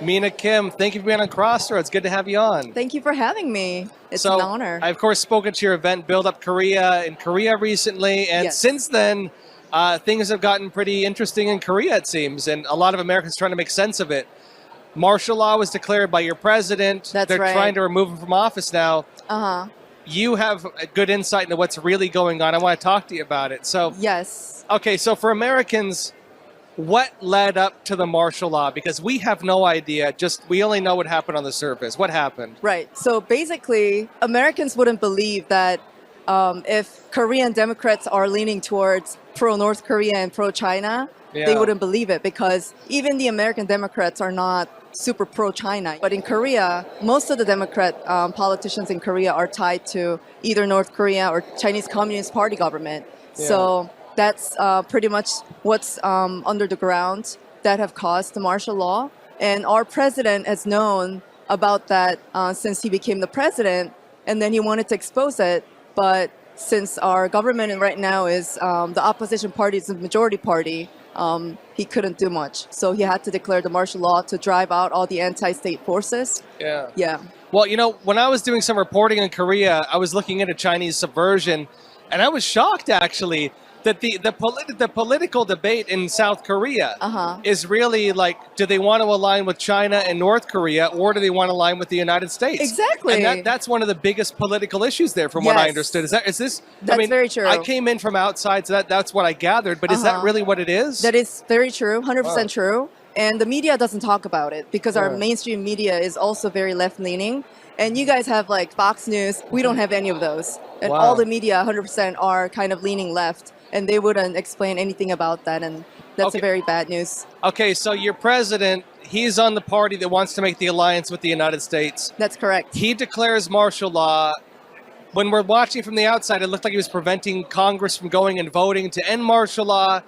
Mina Kim, thank you for being on Crossroads. Good to have you on. Thank you for having me. It's So, an honor. I, of course, spoken to your event, Build Up Korea, in Korea recently. And Yes. since then, things have gotten pretty interesting in Korea, it seems. And a lot of Americans trying to make sense of it. Martial law was declared by your president. That's They're right. trying to remove him from office now. Uh-huh. You have a good insight into what's really going on. I want to talk to you about it. So, Yes. okay, so for Americans, what led up to the martial law? Because we have no idea. We only know what happened on the surface. What happened? Right. So basically, Americans wouldn't believe that if Korean Democrats are leaning towards pro-North Korea and pro-China, they Yeah. wouldn't believe it because even the American Democrats are not super pro-China. But in Korea, most of the Democrat politicians in Korea are tied to either North Korea or Chinese Communist Party government. Yeah. So that's pretty much what's under the ground that have caused the martial law. And our president has known about that since he became the president, and then he wanted to expose it. But since our government right now is the opposition party is the majority party, he couldn't do much. So he had to declare the martial law to drive out all the anti-state forces. Yeah. Yeah. Well, you know, when I was doing some reporting in Korea, I was looking into Chinese subversion, and I was shocked actually that the political debate in South Korea Uh-huh. is really like, do they want to align with China and North Korea, or do they want to align with the United States? Exactly. And that's one of the biggest political issues there, from what I Yes. understood. Is this? That's very true. I came in from outside, so that's what I gathered. But is that Uh-huh. really what it is? That is very true, 100% Wow. true. And the media doesn't talk about it because our Yeah. mainstream media is also very left-leaning. And you guys have like Fox News. We don't have any of those. And Wow. all the media 100% are kind of leaning left. And they wouldn't explain anything about that. And that's Okay. a very bad news. Okay, so your president, he's on the party that wants to make the alliance with the United States. That's correct. He declares martial law. When we're watching from the outside, it looked like he was preventing Congress from going and voting to end martial law.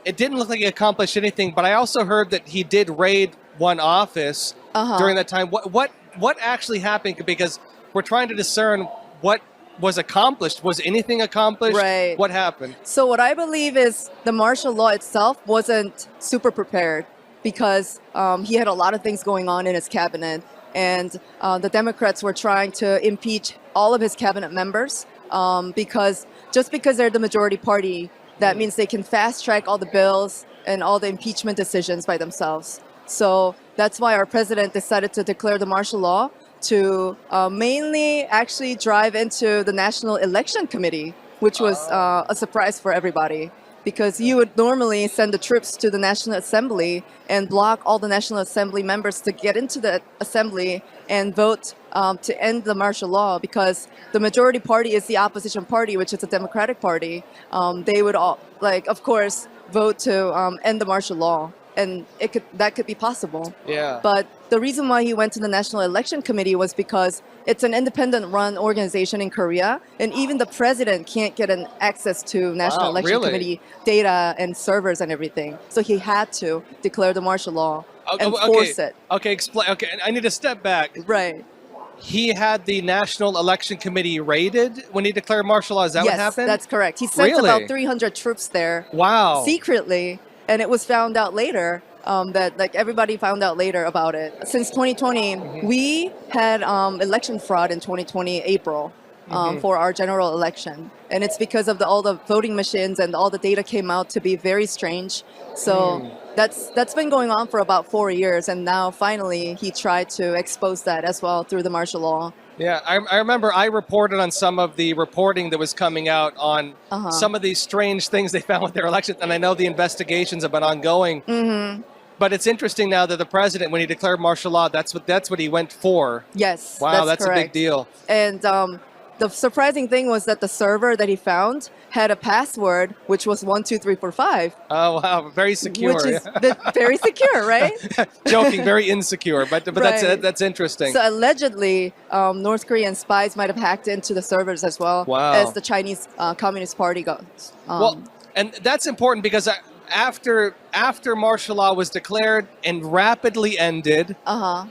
It didn't look like he accomplished anything, but I also heard that he did raid one office Uh-huh. during that time. What actually happened? Because we're trying to discern what was accomplished. Was anything accomplished? Right. What happened? So what I believe is the martial law itself wasn't super prepared because he had a lot of things going on in his cabinet, and the Democrats were trying to impeach all of his cabinet members because just because they're the majority party, that means they can fast track all the bills and all the impeachment decisions by themselves. So that's why our president decided to declare the martial law to mainly actually drive into the National Election Committee, which was a surprise for everybody. Because you would normally send the troops to the National Assembly and block all the National Assembly members to get into the assembly and vote to end the martial law, because the majority party is the opposition party, which is the Democratic Party. They would all, of course, vote to end the martial law. And that could be possible. Yeah. But the reason why he went to the National Election Committee was because it's an independent-run organization in Korea, and even the president can't get an access to National Wow, Election really? Committee data and servers and everything. So he had to declare the martial law and Okay, force it. Okay, explain. Okay, I need to step back. Right. He had the National Election Committee raided when he declared martial law. Is that Yes, what happened? that's correct. He sent Really? about 300 troops there Wow. secretly, and it was found out later that everybody found out later about it. Since 2020, we had election fraud in 2020 April for our general election, and it's because of all the voting machines and all the data came out to be very strange. So that's been going on for about 4 years, and now finally he tried to expose that as well through the martial law. Yeah, I remember I reported on some of the reporting that was coming out on some of these strange things they found with their elections, and I know the investigations have been ongoing. But it's interesting now that the president, when he declared martial law, that's what he went for. Yes, Wow, that's a big correct. deal. And the surprising thing was that the server that he found had a password, which was 12345, Oh wow, very secure. which is very secure, right? Joking, very insecure, but Right. that's interesting. So allegedly, North Korean spies might have hacked into the servers as well Wow. as the Chinese Communist Party goes. Well, and that's important because after martial law was declared and rapidly ended, uh-huh.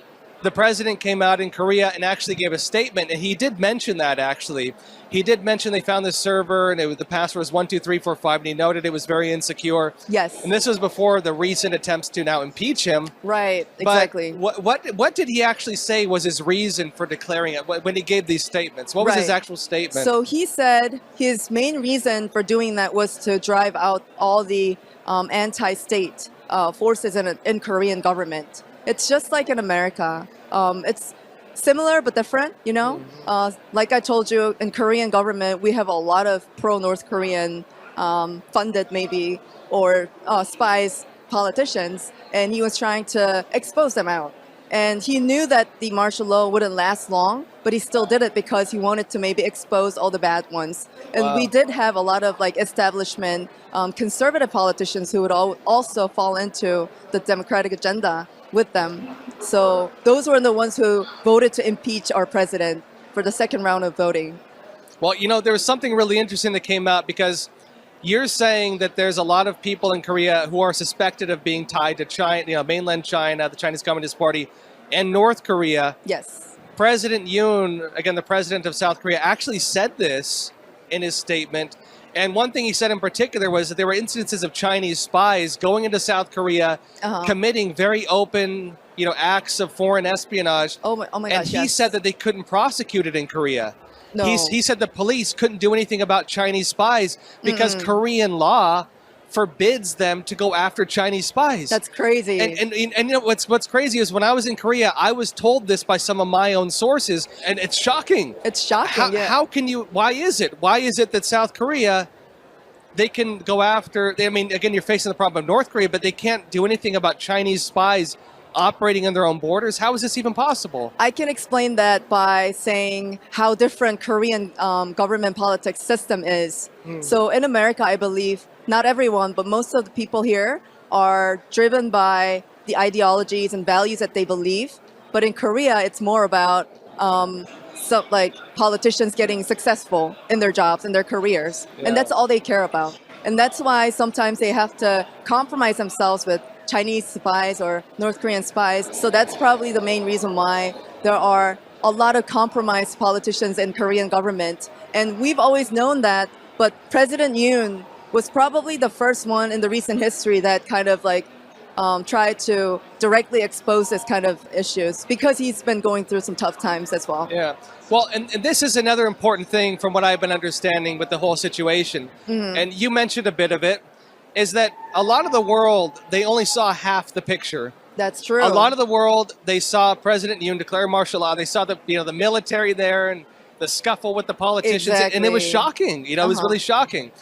the president came out in Korea and actually gave a statement, and he did mention that, actually. He did mention they found this server, and the password was 12345, and he noted it was very insecure. Yes. And this was before the recent attempts to now impeach him. Right, exactly. But what did he actually say was his reason for declaring it when he gave these statements? What was his actual statement? So he said his main reason for doing that was to drive out all the anti-state forces in Korean government. It's just like in America. It's similar but different, you know? Like I told you, in Korean government, we have a lot of pro-North Korean funded maybe or spies politicians, and he was trying to expose them out. And he knew that the martial law wouldn't last long, but he still did it because he wanted to maybe expose all the bad ones. And we did have a lot of like establishment conservative politicians who would also fall into the Democratic agenda with them. So those were the ones who voted to impeach our president for the second round of voting. Well, you know, there was something really interesting that came out because you're saying that there's a lot of people in Korea who are suspected of being tied to China, you know, mainland China, the Chinese Communist Party, and North Korea. Yes. President Yoon, again, the president of South Korea, actually said this in his statement. And one thing he said in particular was that there were instances of Chinese spies going into South Korea, committing very open, you know, acts of foreign espionage. Oh my and gosh, he said that they couldn't prosecute it in Korea. No. He said the police couldn't do anything about Chinese spies because Korean law forbids them to go after Chinese spies. That's crazy. And you know what's crazy is when I was in Korea, I was told this by some of my own sources, and it's shocking. It's shocking. How can you? Why is it? Why is it that South Korea, they can go after? I mean, again, you're facing the problem of North Korea, but they can't do anything about Chinese spies operating in their own borders? How is this even possible? I can explain that by saying how different Korean government politics system is. So in America, I believe not everyone, but most of the people here are driven by the ideologies and values that they believe. But in Korea, it's more about like politicians getting successful in their jobs and their careers. And that's all they care about. And that's why sometimes they have to compromise themselves with Chinese spies or North Korean spies. So that's probably the main reason why there are a lot of compromised politicians in Korean government. And we've always known that, but President Yoon was probably the first one in the recent history that kind of like tried to directly expose this kind of issues because he's been going through some tough times as well. Yeah. Well, and this is another important thing from what I've been understanding with the whole situation. And you mentioned a bit of it, is that a lot of the world, they only saw half the picture. That's true. A lot of the world, they saw President Yoon declare martial law. They saw the military there and the scuffle with the politicians, and it was shocking. You know, it was really shocking.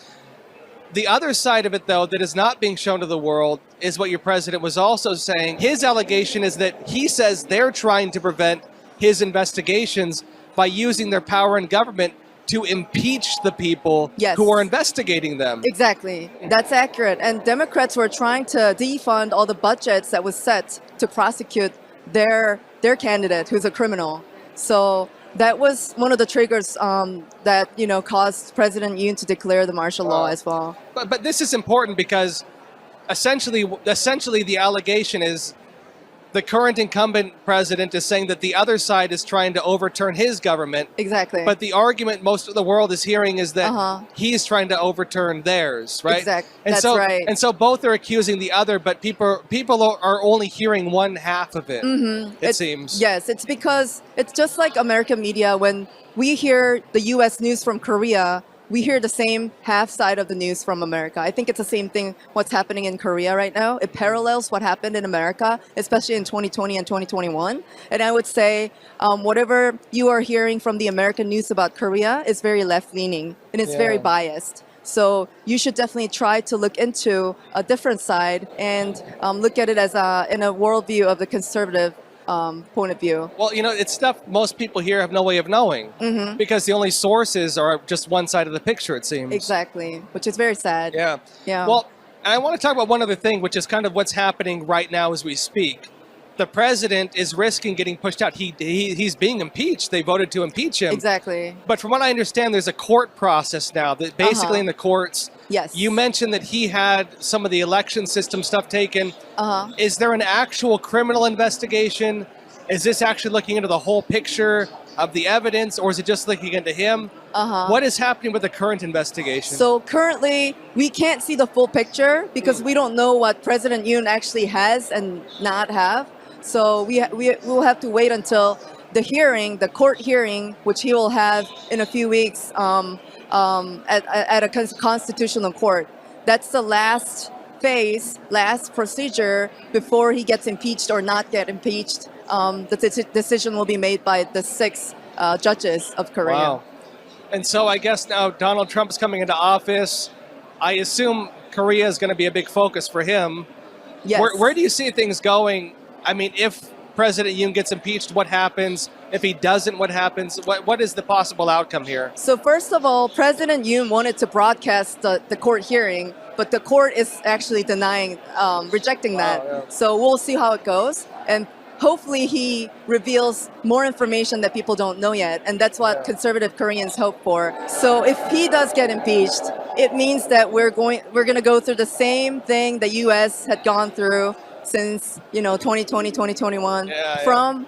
The other side of it, though, that is not being shown to the world is what your president was also saying. His allegation is that he says they're trying to prevent his investigations by using their power in government to impeach the people who are investigating them. Exactly. That's accurate. And Democrats were trying to defund all the budgets that was set to prosecute their candidate who's a criminal. So that was one of the triggers that, you know, caused President Yoon to declare the martial law as well. But this is important because essentially the allegation is the current incumbent president is saying that the other side is trying to overturn his government. Exactly. But the argument most of the world is hearing is that he's trying to overturn theirs, right? Exactly. And That's right. And so both are accusing the other, but people are only hearing one half of it, it seems. Yes, it's because it's just like American media. When we hear the U.S. news from Korea, we hear the same half side of the news from America. I think it's the same thing what's happening in Korea right now. It parallels what happened in America, especially in 2020 and 2021. And I would say whatever you are hearing from the American news about Korea is very left-leaning and it's very biased. So you should definitely try to look into a different side and look at it as in a worldview of the conservative point of view. Well, you know, it's stuff most people here have no way of knowing because the only sources are just one side of the picture, it seems. Exactly, which is very sad. Yeah. Yeah. Well, I want to talk about one other thing, which is kind of what's happening right now as we speak. The president is risking getting pushed out. He's being impeached. They voted to impeach him. Exactly. But from what I understand, there's a court process now that basically in the courts. Yes. You mentioned that he had some of the election system stuff taken. Is there an actual criminal investigation? Is this actually looking into the whole picture of the evidence, or is it just looking into him? What is happening with the current investigation? So currently, we can't see the full picture because we don't know what President Yoon actually has and not have. So we'll have to wait until the hearing, the court hearing, which he will have in a few weeks at a constitutional court. That's the last phase, last procedure before he gets impeached or not get impeached. The decision will be made by the 6 judges of Korea. Wow. And so I guess now Donald Trump is coming into office. I assume Korea is going to be a big focus for him. Yes. Where do you see things going? I mean, if President Yoon gets impeached, what happens? If he doesn't, what happens? What is the possible outcome here? So first of all, President Yoon wanted to broadcast the court hearing, but the court is actually denying, rejecting that. Oh, yeah. So we'll see how it goes. And hopefully he reveals more information that people don't know yet. And that's what conservative Koreans hope for. So if he does get impeached, it means that we're going to go through the same thing the U.S. had gone through since 2020, 2021, from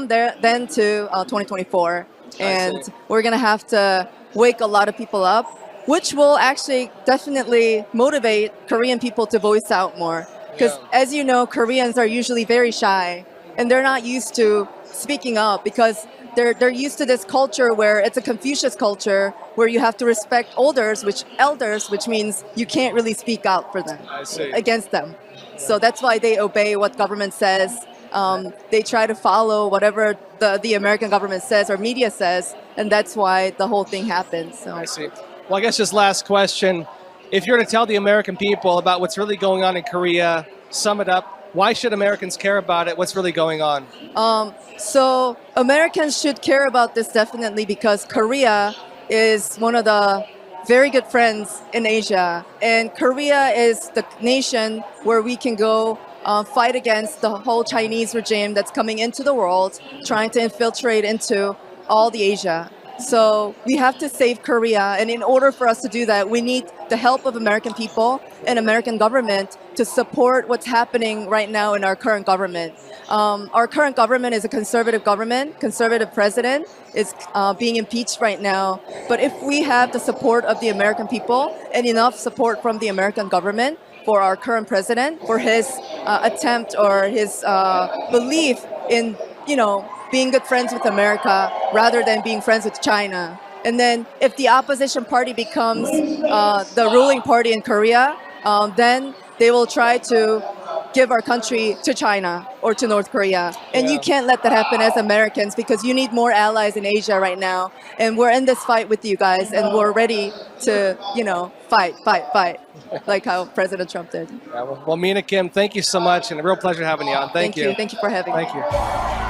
there then to 2024, and we're gonna have to wake a lot of people up, which will actually definitely motivate Korean people to voice out more. Because as you know, Koreans are usually very shy, and they're not used to speaking up because they're used to this culture where it's a Confucius culture where you have to respect elders, which means you can't really speak out for them, against them. So that's why they obey what government says. They try to follow whatever the American government says or media says, and that's why the whole thing happens. So. I see. Well, I guess just last question. If you're to tell the American people about what's really going on in Korea, sum it up. Why should Americans care about it? What's really going on? So Americans should care about this definitely because Korea is one of the very good friends in Asia. And Korea is the nation where we can go fight against the whole Chinese regime that's coming into the world, trying to infiltrate into all the Asia. So we have to save Korea. And in order for us to do that, we need the help of American people and American government to support what's happening right now in our current government. Our current government is a conservative government. Conservative president is being impeached right now. But if we have the support of the American people and enough support from the American government for our current president, for his attempt or his belief in, being good friends with America rather than being friends with China. And then if the opposition party becomes the ruling party in Korea, then they will try to give our country to China or to North Korea. And you can't let that happen as Americans because you need more allies in Asia right now. And we're in this fight with you guys and we're ready to, fight, like how President Trump did. Well, Mina Kim, thank you so much and a real pleasure having you on. Thank you. Thank you for having me. Thank you.